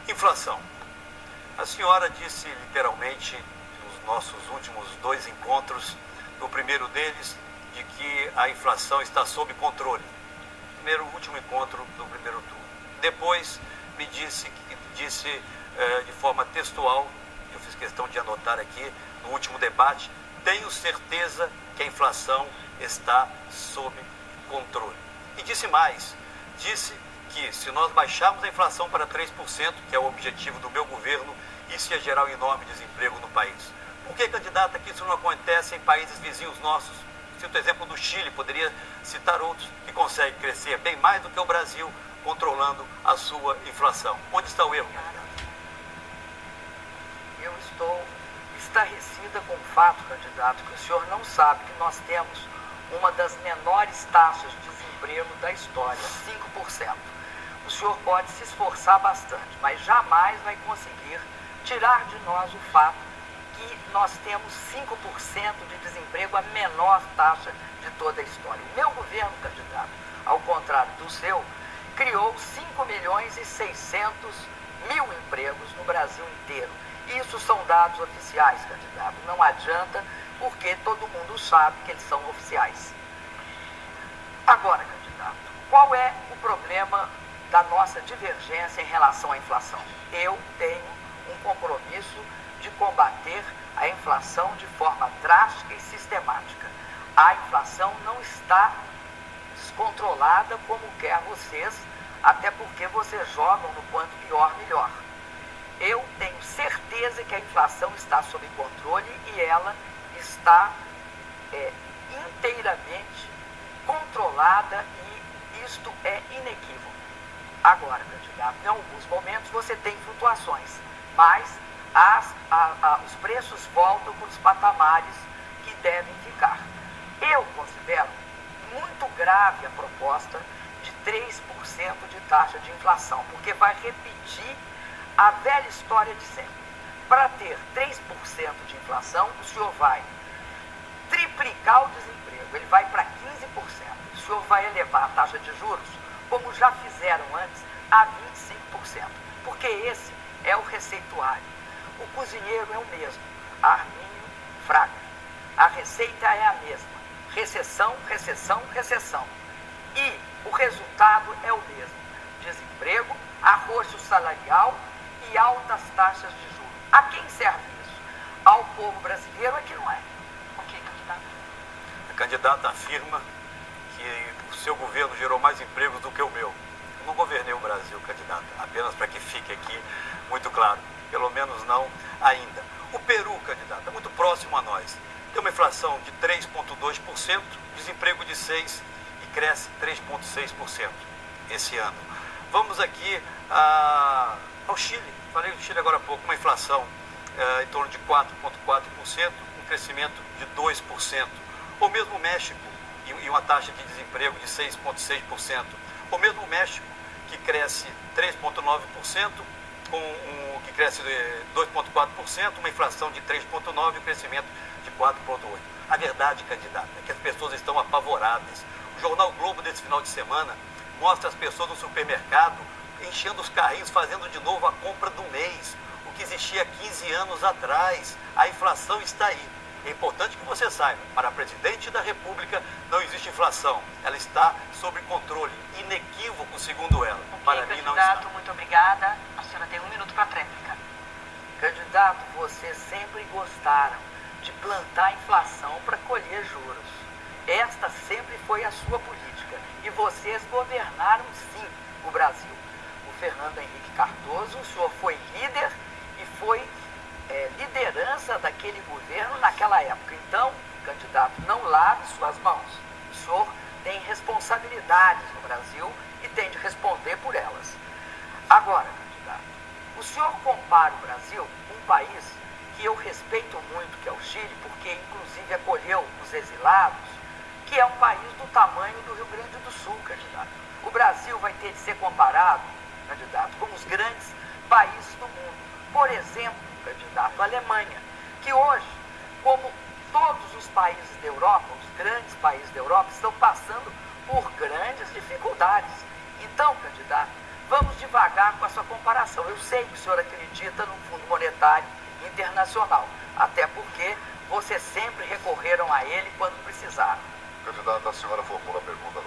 Inflação. A senhora disse literalmente nos nossos últimos 2 encontros, no primeiro deles, de que a inflação está sob controle. Último encontro do primeiro turno. Depois me disse de forma textual, eu fiz questão de anotar aqui, no último debate, tenho certeza que a inflação está sob controle. E disse mais, disse que se nós baixarmos a inflação para 3%, que é o objetivo do meu governo, isso ia gerar um enorme desemprego no país. Por que, candidata, que isso não acontece em países vizinhos nossos? Cito o exemplo do Chile, poderia citar outros que conseguem crescer bem mais do que o Brasil, controlando a sua inflação. Onde está o erro, candidata? Eu estou estarrecida com o fato, candidato, que o senhor não sabe que nós temos uma das menores taxas de desemprego da história, 5%. O senhor pode se esforçar bastante, mas jamais vai conseguir tirar de nós o fato que nós temos 5% de desemprego, a menor taxa de toda a história. O meu governo, candidato, ao contrário do seu, criou 5.600.000 empregos no Brasil inteiro. Isso são dados oficiais, candidato. Não adianta, porque todo mundo sabe que eles são oficiais. Agora, candidato, qual é o problema da nossa divergência em relação à inflação? Eu tenho um compromisso de combater a inflação de forma drástica e sistemática. A inflação não está descontrolada como quer vocês, até porque vocês jogam no quanto pior, melhor. Eu tenho certeza que a inflação está sob controle e ela está inteiramente controlada e isto é inequívoco. Agora, candidato, em alguns momentos você tem flutuações, mas os preços voltam para os patamares que devem ficar. Eu considero muito grave a proposta de 3% de taxa de inflação, porque vai repetir a velha história de sempre. Para ter 3% de inflação, o senhor vai triplicar o desemprego, ele vai para 15%. O senhor vai elevar a taxa de juros, como já fizeram antes, a 25%, porque esse é o receituário. O cozinheiro é o mesmo, Arminio Fraga. A receita é a mesma, recessão, recessão, recessão. E o resultado é o mesmo, desemprego, arroxo salarial e altas taxas de juros. A quem serve isso? Ao povo brasileiro é que não é. Ok, candidato? A candidata afirma que o seu governo gerou mais empregos do que o meu. Eu não governei o Brasil, candidata, apenas para que fique aqui muito claro. Pelo menos não ainda. O Peru, candidata, muito próximo a nós, tem uma inflação de 3,2%, desemprego de 6% e cresce 3,6% esse ano. Vamos aqui ao Chile. Falei do Chile agora há pouco, uma inflação em torno de 4,4%, um crescimento de 2%. Ou mesmo o México, e uma taxa de desemprego de 6,6%. Ou mesmo o México, que cresce 3,9%, que cresce 2,4%, uma inflação de 3,9% e um crescimento de 4,8%. A verdade, candidata, é que as pessoas estão apavoradas. O jornal Globo desse final de semana mostra as pessoas no supermercado enchendo os carrinhos, fazendo de novo a compra do mês, o que existia 15 anos atrás. A inflação está aí. É importante que você saiba, para a presidente da República não existe inflação. Ela está sob controle, inequívoco, segundo ela. Okay, para mim não está. Candidato, muito obrigada. A senhora tem 1 minuto para a tréplica. Candidato, vocês sempre gostaram de plantar inflação para colher juros. Esta sempre foi a sua política. E vocês governaram, sim, o Brasil. O Fernando Henrique Cardoso, o senhor foi líder e foi liderança daquele governo naquela época. Então, candidato, não lave suas mãos. O senhor tem responsabilidades no Brasil e tem de responder por elas. Agora, candidato, o senhor compara o Brasil, um país que eu respeito muito, que é o Chile, porque inclusive acolheu os exilados, que é um país do tamanho do Rio Grande do Sul, candidato. O Brasil vai ter de ser comparado, candidato, com os grandes países do mundo. Por exemplo, candidato, a Alemanha, que hoje, como todos os países da Europa, os grandes países da Europa, estão passando por grandes dificuldades. Então, candidato, vamos devagar com a sua comparação. Eu sei que o senhor acredita no Fundo Monetário Internacional, até porque vocês sempre recorreram a ele quando precisaram. Candidata, a senhora formula a pergunta